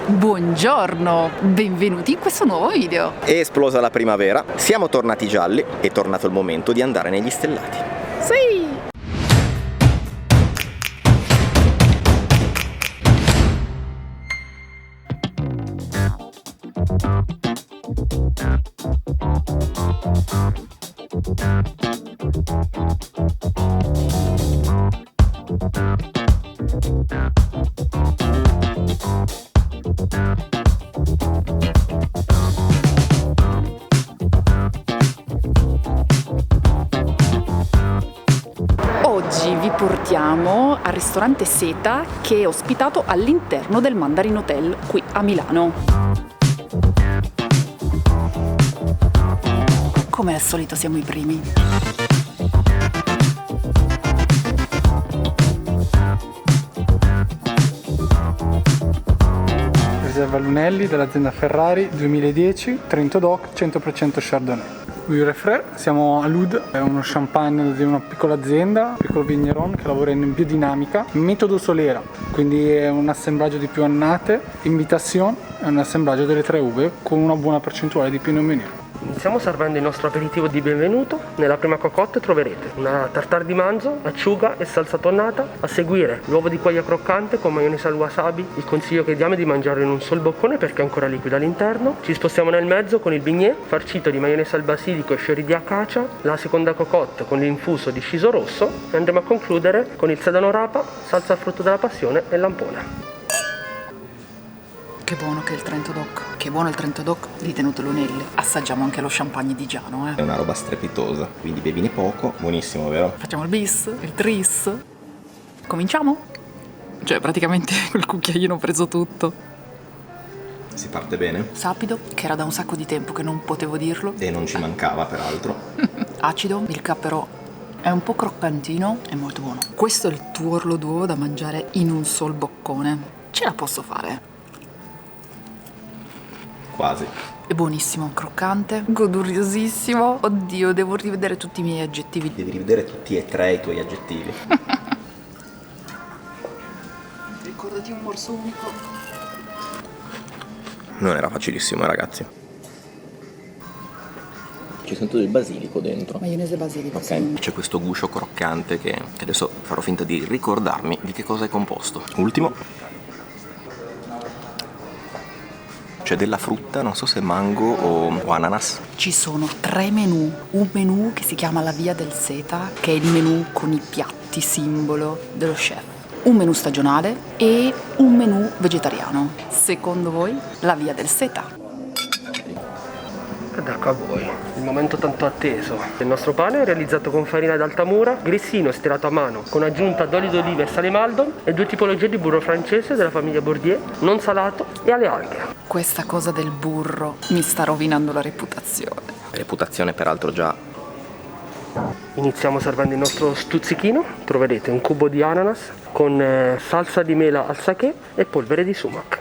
Buongiorno, benvenuti in questo nuovo video. È esplosa la primavera, siamo tornati gialli, è tornato il momento di andare negli stellati. Sì! Oggi vi portiamo al ristorante Seta che è ospitato all'interno del Mandarin Hotel qui a Milano. Come al solito siamo i primi. Riserva Lunelli dell'azienda Ferrari 2010, Trento Doc, 100% Chardonnay. Louis Frère, siamo a Lude, è uno champagne di una piccola azienda, un piccolo vigneron che lavora in biodinamica, metodo Solera, quindi è un assemblaggio di più annate, Invitation è un assemblaggio delle 3 uve con una buona percentuale di Pinot Meunier. Iniziamo servendo il nostro aperitivo di benvenuto. Nella prima cocotte troverete una tartare di manzo, acciuga e salsa tonnata. A seguire l'uovo di quaglia croccante con maionese al wasabi. Il consiglio che diamo è di mangiarlo in un sol boccone perché è ancora liquido all'interno. Ci spostiamo nel mezzo con il bignè farcito di maionese al basilico e fiori di acacia. La seconda cocotte con l'infuso di sciso rosso. E andremo a concludere con il sedano rapa, salsa al frutto della passione e lampone. Che buono che è il Trento Doc. Che buono il Trento Doc di Tenuto Lunelli. Assaggiamo anche lo champagne di Giano, È una roba strepitosa, quindi bevine poco, buonissimo, vero? Facciamo il bis, il tris. Cominciamo? Cioè, praticamente col cucchiaino ho preso tutto. Si parte bene Sapido, che era da un sacco di tempo che non potevo dirlo. e non ci mancava peraltro. Acido, il però è un po' croccantino, è molto buono. Questo è il tuorlo d'uovo da mangiare in un sol boccone. Ce la posso fare. Quasi. È buonissimo, croccante, goduriosissimo. Oddio, devo rivedere tutti i miei aggettivi. Devi rivedere tutti e tre i tuoi aggettivi. Ricordati un morso unico. Non era facilissimo, ragazzi. Ci sento del basilico dentro. Maionese basilico. Ok, c'è questo guscio croccante che adesso farò finta di ricordarmi di che cosa è composto. Ultimo. C'è della frutta, non so se mango o ananas. Ci sono 3 menù. Un menù che si chiama La Via del Seta, che è il menù con i piatti simbolo dello chef. Un menù stagionale e un menù vegetariano. Secondo voi, La Via del Seta? Ed ecco a voi, il momento tanto atteso. Il nostro pane è realizzato con farina d'Altamura, grissino stirato a mano, con aggiunta d'olio d'oliva e sale Maldon e 2 tipologie di burro francese della famiglia Bourdieu, non salato e alle alghe. Questa cosa del burro mi sta rovinando la reputazione. Reputazione peraltro già. Iniziamo servendo il nostro stuzzichino. Troverete un cubo di ananas con salsa di mela al sakè e polvere di sumac.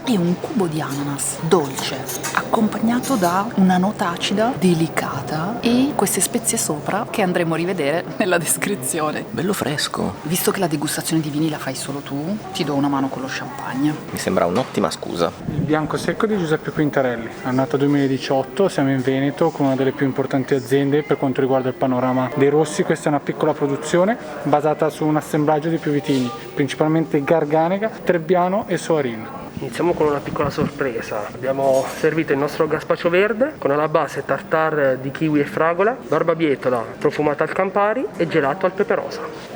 E un cubo di ananas dolce, accompagnato da una nota acida delicata e queste spezie sopra che andremo a rivedere nella descrizione. Bello fresco. Visto che la degustazione di vini la fai solo tu, ti do una mano con lo champagne. Mi sembra un'ottima scusa. Il bianco secco di Giuseppe Quintarelli, annata 2018, siamo in Veneto con una delle più importanti aziende per quanto riguarda il panorama dei rossi. Questa è una piccola produzione basata su un assemblaggio di più vitigni, principalmente Garganega, Trebbiano e Soarin. Iniziamo con una piccola sorpresa. Abbiamo servito il nostro gazpacho verde con alla base tartare di kiwi e fragola, barbabietola profumata al Campari e gelato al pepe rosa.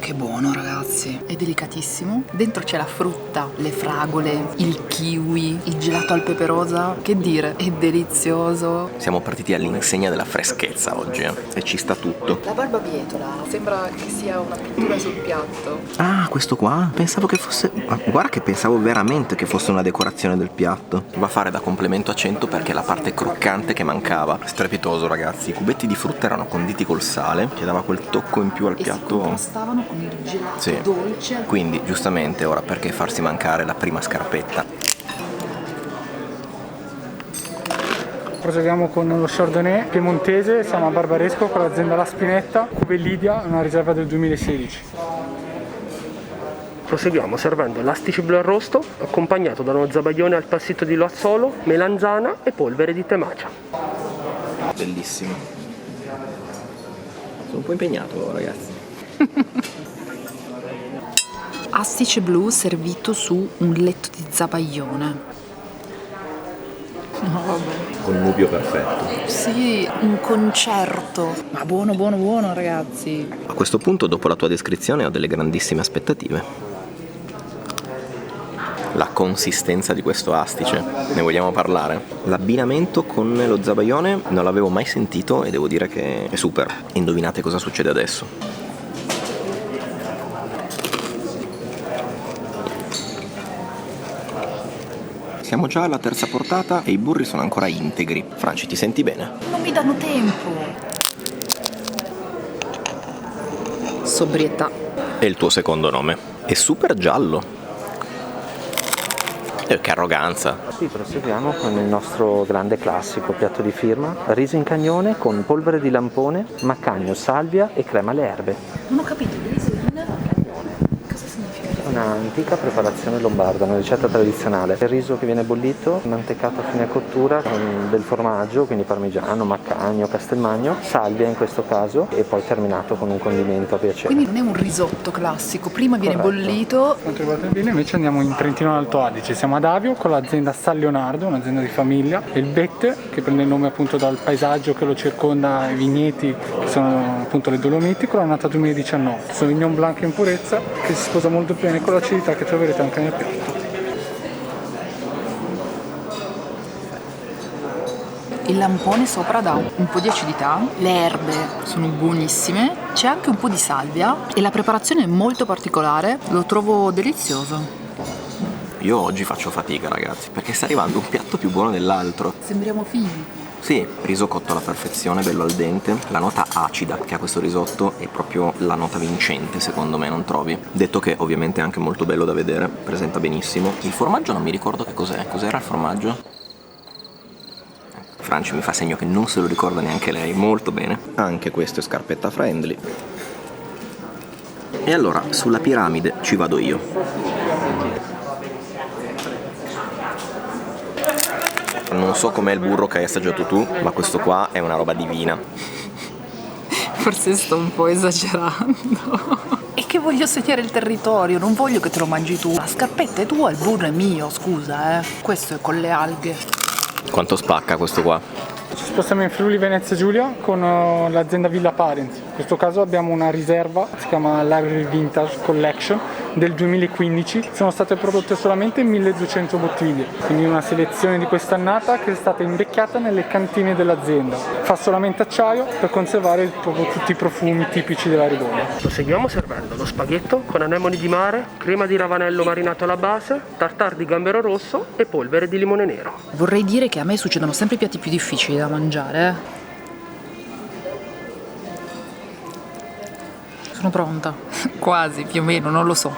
Che buono ragazzi, è delicatissimo. Dentro c'è la frutta, le fragole, il kiwi, il gelato al pepe rosa. Che dire, è delizioso. Siamo partiti all'insegna della freschezza oggi, e ci sta tutto. La barbabietola sembra che sia una pittura sul piatto. Ah, questo qua? Pensavo che fosse... Guarda che pensavo veramente che fosse una decorazione del piatto. Va a fare da complemento a 100 perché è la parte croccante che mancava. Strepitoso ragazzi, i cubetti di frutta erano conditi col sale, che dava quel tocco in più al E si piatto. contrastavano con il gelato Sì. dolce. Quindi giustamente ora perché farsi mancare la prima scarpetta. Proseguiamo con lo Chardonnay piemontese, siamo a Barbaresco con l'azienda La Spinetta, Cuvée Lidia, una riserva del 2016. Proseguiamo servendo l'astice blu arrosto accompagnato da uno zabaglione al passito di Loazzolo, melanzana e polvere di temacia. Bellissimo. Sono un po' impegnato, ragazzi. Astice blu servito su un letto di zabaglione. No, vabbè. Connubio perfetto. Sì, un concerto. Ma buono, buono, buono, ragazzi. A questo punto, dopo la tua descrizione, ho delle grandissime aspettative. La consistenza di questo astice, ne vogliamo parlare? L'abbinamento con lo zabaglione non l'avevo mai sentito e devo dire che è super. Indovinate cosa succede adesso? Siamo già alla terza portata e i burri sono ancora integri. Franci, ti senti bene? Non mi danno tempo. Sobrietà. È il tuo secondo nome. È super giallo. Che arroganza. Qui proseguiamo con il nostro grande classico piatto di firma, riso in cagnone con polvere di lampone, maccagno, salvia e crema alle erbe. Non ho capito, il riso in cagnone. Cosa significa? È un'antica preparazione lombarda, una ricetta tradizionale. Il riso che viene bollito, mantecato a fine cottura con del formaggio, quindi parmigiano, maccagno, castelmagno, salvia in questo caso e poi terminato con un condimento a piacere. Quindi non è un risotto classico, prima viene Corretto. bollito. Quanto riguarda il vino invece andiamo in Trentino Alto Adige, siamo ad Avio con l'azienda San Leonardo, un'azienda di famiglia, e il Bette che prende il nome appunto dal paesaggio che lo circonda, i vigneti che sono appunto le Dolomiti, con l'annata 2019. Sauvignon Blanc in purezza che si sposa molto bene con l'acidità che troverete anche nel piatto. Il lampone sopra dà un po' di acidità, le erbe sono buonissime, c'è anche un po' di salvia e la preparazione è molto particolare, lo trovo delizioso. Io oggi faccio fatica, ragazzi, perché sta arrivando un piatto più buono dell'altro. Sembriamo finti. Sì, riso cotto alla perfezione, bello al dente. La nota acida che ha questo risotto è proprio la nota vincente, secondo me, non trovi? Detto che ovviamente è anche molto bello da vedere, presenta benissimo. Il formaggio non mi ricordo che cos'è. Cos'era il formaggio? Franci mi fa segno che non se lo ricorda neanche lei, molto bene. Anche questo è scarpetta friendly. E allora, sulla piramide ci vado io. Non so com'è il burro che hai assaggiato tu, ma questo qua è una roba divina. Forse sto un po' esagerando. E che voglio segnare il territorio, non voglio che te lo mangi tu. La scarpetta è tua, il burro è mio, scusa, Questo è con le alghe. Quanto spacca questo qua? Ci spostiamo in Friuli Venezia Giulia con l'azienda Villa Parents. In questo caso abbiamo una riserva, si chiama Library Vintage Collection del 2015. Sono state prodotte solamente 1200 bottiglie, quindi una selezione di quest'annata che è stata invecchiata nelle cantine dell'azienda. Fa solamente acciaio per conservare tutti i profumi tipici della ribolla. Proseguiamo servendo lo spaghetto con anemoni di mare, crema di ravanello marinato alla base, tartare di gambero rosso e polvere di limone nero. Vorrei dire che a me succedono sempre piatti più difficili da mangiare. Sono pronta. Quasi, più o meno, non lo so.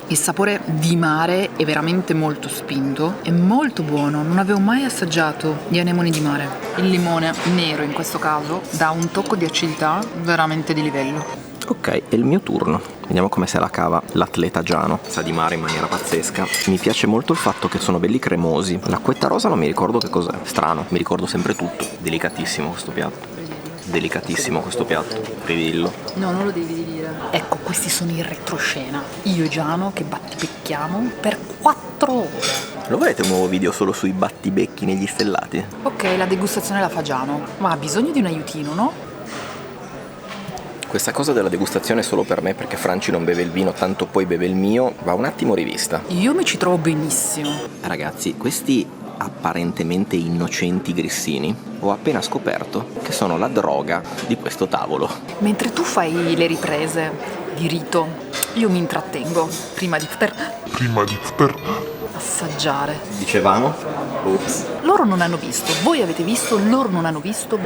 Il sapore di mare è veramente molto spinto, è molto buono, non avevo mai assaggiato gli anemoni di mare. Il limone nero in questo caso dà un tocco di acidità veramente di livello. Ok, è il mio turno. Vediamo come se la cava l'atleta Giano. Sa di mare in maniera pazzesca. Mi piace molto il fatto che sono belli cremosi. L'acquetta rosa non mi ricordo che cos'è. Strano, mi ricordo sempre tutto. Delicatissimo questo piatto. Delicatissimo questo piatto. Ridillo. No, non lo devi dire. Ecco, questi sono in retroscena. Io e Giano che battibecchiamo per 4 ore. Lo volete un nuovo video solo sui battibecchi negli stellati? Ok, la degustazione la fa Giano, ma ha bisogno di un aiutino, no? Questa cosa della degustazione è solo per me perché Franci non beve il vino, tanto poi beve il mio, va un attimo rivista. Io mi ci trovo benissimo. Ragazzi, questi apparentemente innocenti grissini ho appena scoperto che sono la droga di questo tavolo. Mentre tu fai le riprese di rito, io mi intrattengo prima di assaggiare. Dicevamo? Ups. Loro non hanno visto, voi avete visto, loro non hanno visto.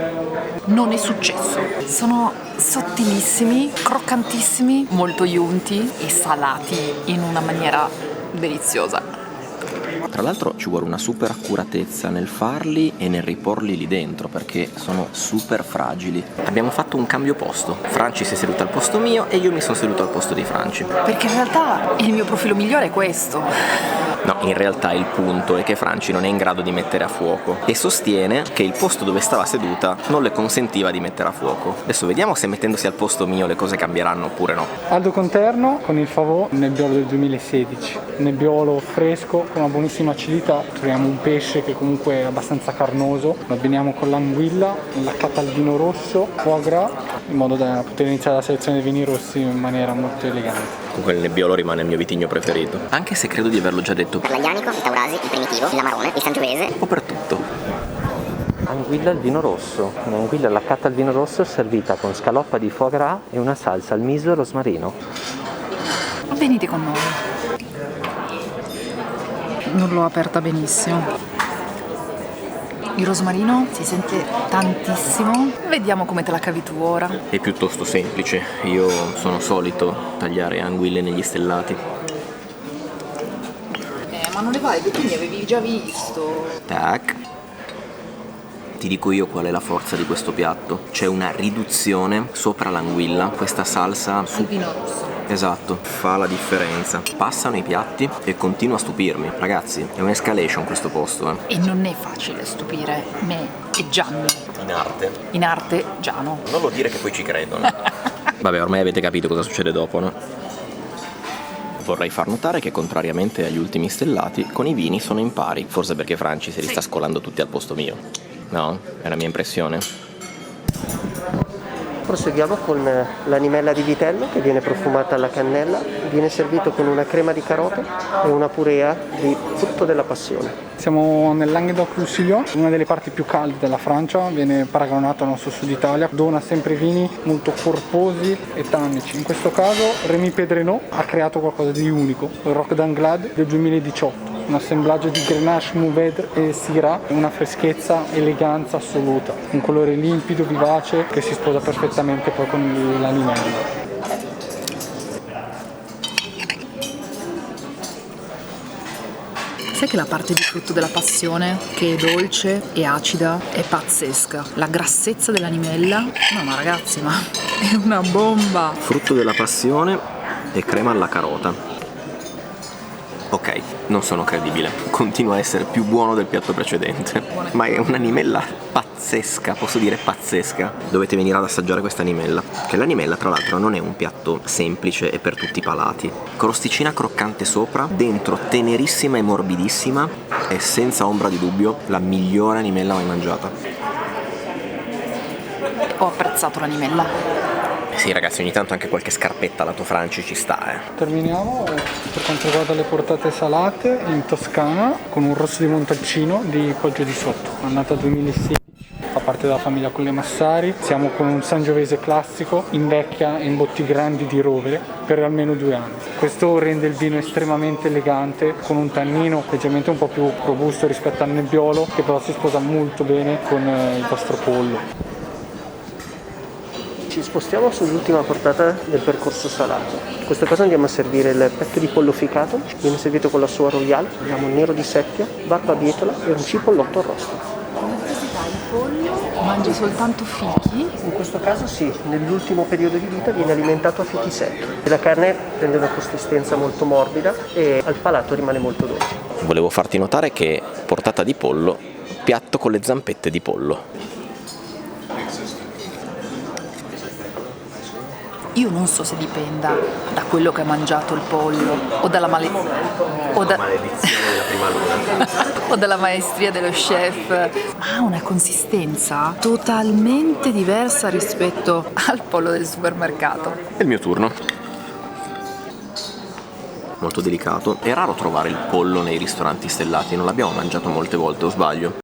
Non è successo. Sono sottilissimi, croccantissimi, molto iunti e salati in una maniera deliziosa. Tra l'altro ci vuole una super accuratezza nel farli e nel riporli lì dentro, perché sono super fragili. Abbiamo fatto un cambio posto. Franci si è seduta al posto mio e io mi sono seduto al posto di Franci. Perché in realtà il mio profilo migliore è questo. No, in realtà il punto è che Franci non è in grado di mettere a fuoco e sostiene che il posto dove stava seduta non le consentiva di mettere a fuoco. Adesso vediamo se mettendosi al posto mio le cose cambieranno oppure no. Aldo Conterno con il Favot, nebbiolo del 2016. Nebbiolo fresco con una buonissima acidità. Troviamo un pesce che comunque è abbastanza carnoso. Lo abbiniamo con l'anguilla, laccata al vino rosso, foie gras, in modo da poter iniziare la selezione dei vini rossi in maniera molto elegante. Comunque il nebbiolo rimane il mio vitigno preferito, anche se credo di averlo già detto. Per l'aglianico, il taurasi, il primitivo, il lamarone, il sangiovese. O per tutto. Anguilla al vino rosso. Un'anguilla laccata al vino rosso servita con scaloppa di foie gras e una salsa al miso e rosmarino. Venite con noi. Non l'ho aperta benissimo. Il rosmarino si sente tantissimo. Vediamo come te la cavi tu ora. È piuttosto semplice, io sono solito tagliare anguille negli stellati. Ma non le vale, tu mi avevi già visto. Tac. Ti dico io qual è la forza di questo piatto. C'è una riduzione sopra l'anguilla, questa salsa Il vino rosso. Esatto, fa la differenza. Passano i piatti e continua a stupirmi. Ragazzi, è un'escalation questo posto, E non è facile stupire me e Gianni. In arte. In arte, Giano. Non lo dire che poi ci credono. Vabbè, ormai avete capito cosa succede dopo, no? Vorrei far notare che contrariamente agli ultimi stellati, con i vini sono in pari. Forse perché Franci se li sta scolando tutti al posto mio. No? È la mia impressione. Proseguiamo con l'animella di vitello che viene profumata alla cannella, viene servito con una crema di carote e una purea di frutto della passione. Siamo nel Languedoc-Roussillon, una delle parti più calde della Francia, viene paragonato al nostro sud Italia, dona sempre vini molto corposi e tannici. In questo caso Rémy Pedreneau ha creato qualcosa di unico, il Roc d'Anglade del 2018. Un assemblaggio di Grenache, Mourvedre e Syrah, una freschezza, eleganza assoluta, un colore limpido, vivace che si sposa perfettamente poi con l'animello. Sai che la parte di frutto della passione, che è dolce e acida, è pazzesca. La grassezza dell'animella, no ma ragazzi, ma è una bomba. Frutto della passione e crema alla carota. Ok, non sono credibile, continua a essere più buono del piatto precedente, ma è un'animella pazzesca, posso dire pazzesca. Dovete venire ad assaggiare questa animella, che l'animella tra l'altro non è un piatto semplice e per tutti i palati. Crosticina croccante sopra, dentro tenerissima e morbidissima, è senza ombra di dubbio la migliore animella mai mangiata. Ho apprezzato l'animella. Sì ragazzi, ogni tanto anche qualche scarpetta lato Franci ci sta, Terminiamo per quanto riguarda le portate salate in Toscana con un rosso di Montalcino di Poggio di Sotto, annata 2016. Fa parte della famiglia Colle Massari. Siamo con un sangiovese classico in vecchia e in botti grandi di rovere per almeno 2 anni. Questo rende il vino estremamente elegante, con un tannino leggermente un po' più robusto rispetto al nebbiolo, che però si sposa molto bene con il vostro pollo. Ci spostiamo sull'ultima portata del percorso salato. In questo caso andiamo a servire il petto di pollo ficato, viene servito con la sua royale, abbiamo nero di seppia, barbabietola e un cipollotto arrosto. Come necessità il pollo mangi soltanto fichi? In questo caso sì, nell'ultimo periodo di vita viene alimentato a fichi secchi. La carne prende una consistenza molto morbida e al palato rimane molto dolce. Volevo farti notare che portata di pollo, piatto con le zampette di pollo. Io non so se dipenda da quello che ha mangiato il pollo o dalla maledizione della prima luna o dalla maestria dello chef, ma ha una consistenza totalmente diversa rispetto al pollo del supermercato. È il mio turno. Molto delicato. È raro trovare il pollo nei ristoranti stellati, non l'abbiamo mangiato molte volte, o sbaglio?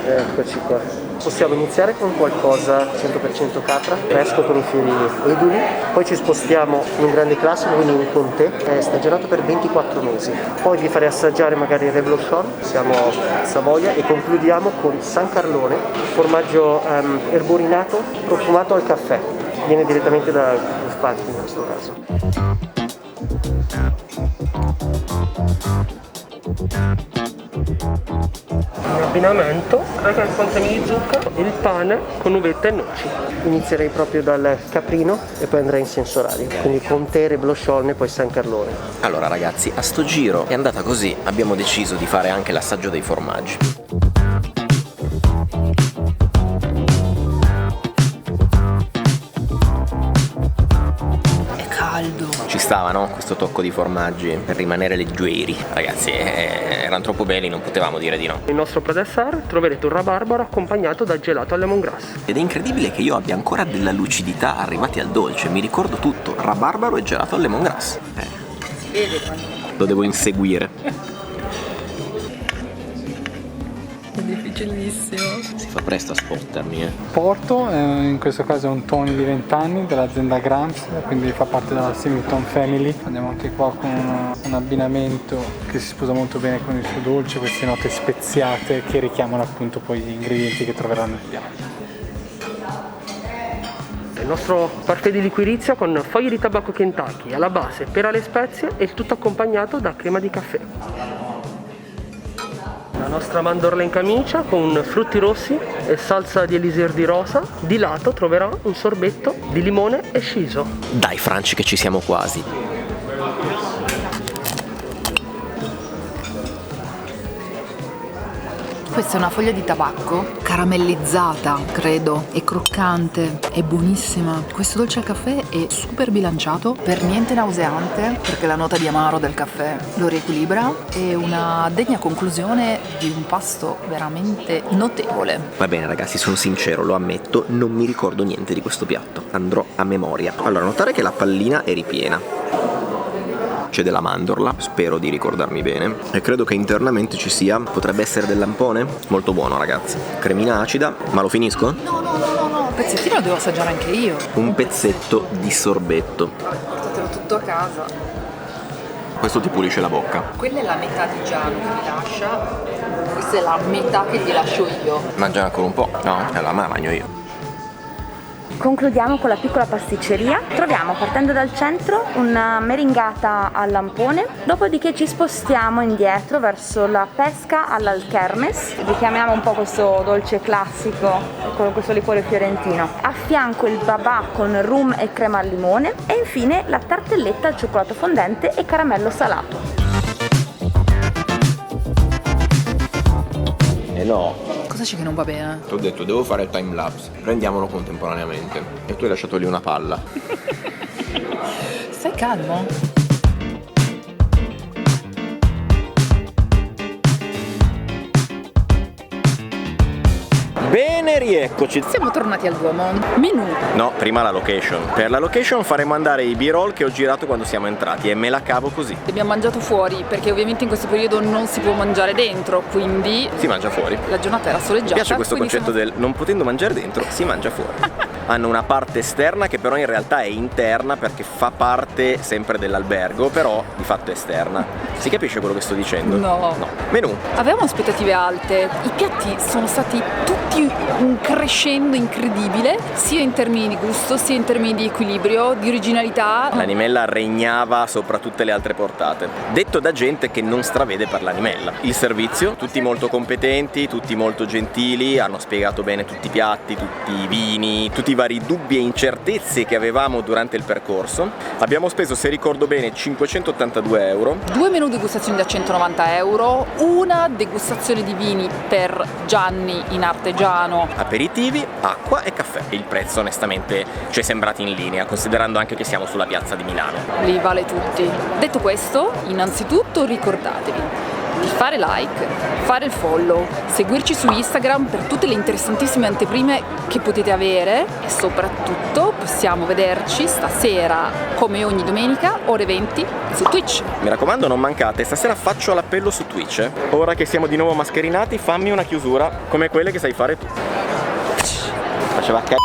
Eccoci qua. Possiamo iniziare con qualcosa 100% capra, fresco con i fiori eduli, poi ci spostiamo in un grande classico, quindi un comté, è stagionato per 24 mesi. Poi vi farei assaggiare magari il reblochon, siamo a Savoia, e concludiamo con San Carlone, formaggio erborinato, profumato al caffè, viene direttamente da Fatti in questo caso. In abbinamento, 3 contegni di zucchero, il pane con uvetta e noci. Inizierei proprio dal caprino e poi andrei in sensorali, quindi con tere, blosciolne e poi San Carlone. Allora ragazzi, a sto giro è andata così, abbiamo deciso di fare anche l'assaggio dei formaggi. Ci stava, no? Questo tocco di formaggi per rimanere leggeri. Ragazzi, erano troppo belli, non potevamo dire di no. Nel nostro predessert troverete un rabarbaro accompagnato dal gelato al lemongrass. Ed è incredibile che io abbia ancora della lucidità arrivati al dolce. Mi ricordo tutto, rabarbaro e gelato al lemongrass. Si vede quando... Lo devo inseguire. È difficilissimo. Si fa presto a spottermi, Porto, in questo caso è un Tony di 20 anni dell'azienda Grams, quindi fa parte della Symington Family. Andiamo anche qua con un abbinamento che si sposa molto bene con il suo dolce, queste note speziate che richiamano appunto poi gli ingredienti che troveranno nel piatto. Il nostro parfait di liquirizia con foglie di tabacco Kentucky alla base, pera alle spezie e il tutto accompagnato da crema di caffè. La nostra mandorla in camicia con frutti rossi e salsa di elisir di rosa. Di lato troverà un sorbetto di limone e shiso. Dai Franci che ci siamo quasi. Questa è una foglia di tabacco caramellizzata, credo, è croccante, è buonissima. Questo dolce al caffè è super bilanciato, per niente nauseante, perché la nota di amaro del caffè lo riequilibra. È una degna conclusione di un pasto veramente notevole. Va bene ragazzi, sono sincero, lo ammetto, non mi ricordo niente di questo piatto. Andrò a memoria. Allora, notare che la pallina è ripiena. C'è della mandorla, spero di ricordarmi bene, e credo che internamente ci sia, potrebbe essere del lampone, molto buono ragazzi, cremina acida, ma lo finisco? No, un pezzettino lo devo assaggiare anche io. Un pezzetto di sorbetto. Portatelo tutto a casa. Questo ti pulisce la bocca. Quella è la metà di Gianni che mi lascia, questa è la metà che gli lascio io. Mangia ancora un po'? No, allora me la mangio io. Concludiamo con la piccola pasticceria. Troviamo, partendo dal centro, una meringata al lampone, dopodiché ci spostiamo indietro verso la pesca all'alkermes. Richiamiamo un po' questo dolce classico con questo liquore fiorentino. A fianco il babà con rum e crema al limone e infine la tartelletta al cioccolato fondente e caramello salato. No. Cosa c'è che non va bene? Ti ho detto, devo fare il time lapse. Prendiamolo contemporaneamente. E tu hai lasciato lì una palla. Stai calmo. Bene, rieccoci. Siamo tornati al Duomo. Menù. No, prima la location. Per la location faremo andare i b-roll che ho girato quando siamo entrati e me la cavo così. Abbiamo mangiato fuori perché ovviamente in questo periodo non si può mangiare dentro, quindi Si mangia fuori. la giornata era soleggiata. Mi piace questo quindi concetto del non potendo mangiare dentro, si mangia fuori. Hanno una parte esterna che però in realtà è interna perché fa parte sempre dell'albergo, però di fatto è esterna. Si capisce quello che sto dicendo? No. Menù. Avevamo aspettative alte, i piatti sono stati tutti un crescendo incredibile, sia in termini di gusto, sia in termini di equilibrio, di originalità. L'animella regnava sopra tutte le altre portate. Detto da gente che non stravede per l'animella. Il servizio, tutti molto competenti, tutti molto gentili, hanno spiegato bene tutti i piatti, tutti i vini, tutti i vari dubbi e incertezze che avevamo durante il percorso. Abbiamo speso, se ricordo bene, 582 euro. 2 menù degustazioni da 190 euro, una degustazione di vini per Gianni in artigiano. Aperitivi, acqua e caffè. Il prezzo onestamente ci è sembrato in linea, considerando anche che siamo sulla piazza di Milano. Li vale tutti. Detto questo, innanzitutto ricordatevi di fare like, fare il follow, seguirci su Instagram per tutte le interessantissime anteprime che potete avere e soprattutto possiamo vederci stasera, come ogni domenica, ore 20, su Twitch. Mi raccomando, non mancate, stasera faccio l'appello su Twitch. Ora che siamo di nuovo mascherinati, fammi una chiusura come quelle che sai fare tu. Faceva c***o.